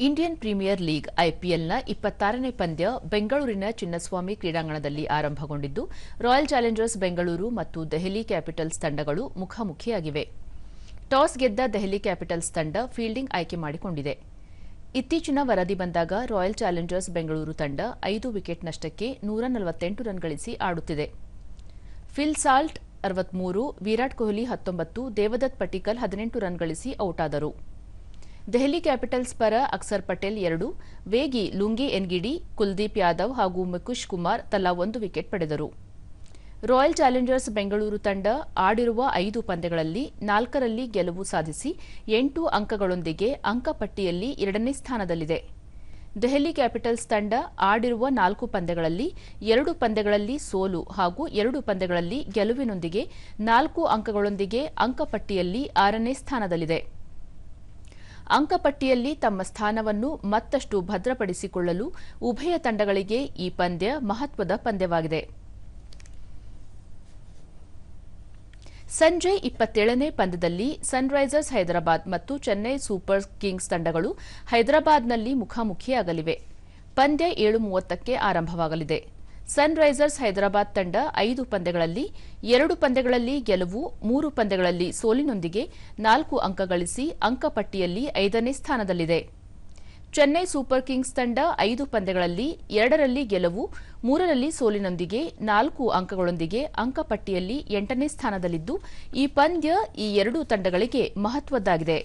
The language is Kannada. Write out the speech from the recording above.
ಇಂಡಿಯನ್ ಪ್ರೀಮಿಯರ್ ಲೀಗ್ ಐಪಿಎಲ್ನ 26ನೇ ಪಂದ್ಯ ಬೆಂಗಳೂರಿನ ಚಿನ್ನಸ್ವಾಮಿ ಕ್ರೀಡಾಂಗಣದಲ್ಲಿ ಆರಂಭಗೊಂಡಿದ್ದು ರಾಯಲ್ ಚಾಲೆಂಜರ್ಸ್ ಬೆಂಗಳೂರು ಮತ್ತು ದೆಹಲಿ ಕ್ಯಾಪಿಟಲ್ಸ್ ತಂಡಗಳು ಮುಖಾಮುಖಿಯಾಗಿವೆ. ಟಾಸ್ ಗೆದ್ದ ದೆಹಲಿ ಕ್ಯಾಪಿಟಲ್ಸ್ ತಂಡ ಫೀಲ್ಡಿಂಗ್ ಆಯ್ಕೆ ಮಾಡಿಕೊಂಡಿದೆ. ಇತ್ತೀಚಿನ ವರದಿ ಬಂದಾಗ ರಾಯಲ್ ಚಾಲೆಂಜರ್ಸ್ ಬೆಂಗಳೂರು ತಂಡ 5 ವಿಕೆಟ್ ನಷ್ಟಕ್ಕೆ 148 ರನ್ ಗಳಿಸಿ ಆಡುತ್ತಿದೆ. Phil Salt 63, Virat Kohli 19, Devdutt Padikkal 18 run ಗಳಿಸಿ ಔಟ್ ಆದರು. ದೆಹಲಿ ಕ್ಯಾಪಿಟಲ್ಸ್ ಪರ ಅಕ್ಸರ್ ಪಟೇಲ್ 2, ವೇಗಿ ಲುಂಗಿ ಎನ್ಗಿಡಿ, ಕುಲ್ದೀಪ್ ಯಾದವ್ ಹಾಗೂ ಮುಕುಶ್ ಕುಮಾರ್ ತಲಾ 1 ವಿಕೆಟ್ ಪಡೆದರು. ರಾಯಲ್ ಚಾಲೆಂಜರ್ಸ್ ಬೆಂಗಳೂರು ತಂಡ ಆಡಿರುವ 5 ಪಂದ್ಯಗಳಲ್ಲಿ 4ರಲ್ಲಿ ಗೆಲುವು ಸಾಧಿಸಿ 8 ಅಂಕಗಳೊಂದಿಗೆ ಅಂಕಪಟ್ಟಿಯಲ್ಲಿ 2ನೇ ಸ್ಥಾನದಲ್ಲಿದೆ. ದೆಹಲಿ ಕ್ಯಾಪಿಟಲ್ಸ್ ತಂಡ ಆಡಿರುವ 4 ಪಂದ್ಯಗಳಲ್ಲಿ 2 ಪಂದ್ಯಗಳಲ್ಲಿ ಸೋಲು ಹಾಗೂ 2 ಪಂದ್ಯಗಳಲ್ಲಿ ಗೆಲುವಿನೊಂದಿಗೆ 4 ಅಂಕಗಳೊಂದಿಗೆ ಅಂಕಪಟ್ಟಿಯಲ್ಲಿ 6ನೇ ಸ್ಥಾನದಲ್ಲಿದೆ. ಅಂಕಪಟ್ಟಿಯಲ್ಲಿ ತಮ್ಮ ಸ್ಥಾನವನ್ನು ಮತ್ತಷ್ಟು ಭದ್ರಪಡಿಸಿಕೊಳ್ಳಲು ಉಭಯ ತಂಡಗಳಿಗೆ ಈ ಪಂದ್ಯ ಮಹತ್ವದ ಪಂದ್ಯವಾಗಿದೆ. ಸಂಜೆ 27ನೇ ಪಂದ್ಯದಲ್ಲಿ ಸನ್ರೈಸರ್ಸ್ ಹೈದರಾಬಾದ್ ಮತ್ತು ಚೆನ್ನೈ ಸೂಪರ್ ಕಿಂಗ್ಸ್ ತಂಡಗಳು ಹೈದರಾಬಾದ್ನಲ್ಲಿ ಮುಖಾಮುಖಿಯಾಗಲಿವೆ. ಪಂದ್ಯ 7:30ಕ್ಕೆ ಆರಂಭವಾಗಲಿದೆ. ಸನ್ರೈಸರ್ಸ್ ಹೈದರಾಬಾದ್ ತಂಡ 5 ಪಂದ್ಯಗಳಲ್ಲಿ 2 ಪಂದ್ಯಗಳಲ್ಲಿ ಗೆಲುವು, 3 ಪಂದ್ಯಗಳಲ್ಲಿ ಸೋಲಿನೊಂದಿಗೆ 4 ಅಂಕ ಗಳಿಸಿ ಅಂಕಪಟ್ಟಿಯಲ್ಲಿ 5ನೇ ಸ್ಥಾನದಲ್ಲಿದೆ. ಚೆನ್ನೈ ಸೂಪರ್ ಕಿಂಗ್ಸ್ ತಂಡ 5 ಪಂದ್ಯಗಳಲ್ಲಿ 2ರಲ್ಲಿ ಗೆಲುವು, 3ರಲ್ಲಿ ಸೋಲಿನೊಂದಿಗೆ 4 ಅಂಕಗಳೊಂದಿಗೆ ಅಂಕಪಟ್ಟಿಯಲ್ಲಿ 8ನೇ ಸ್ಥಾನದಲ್ಲಿದ್ದು, ಈ ಪಂದ್ಯ ಈ ಎರಡೂ ತಂಡಗಳಿಗೆ ಮಹತ್ವದ್ದಾಗಿದೆ.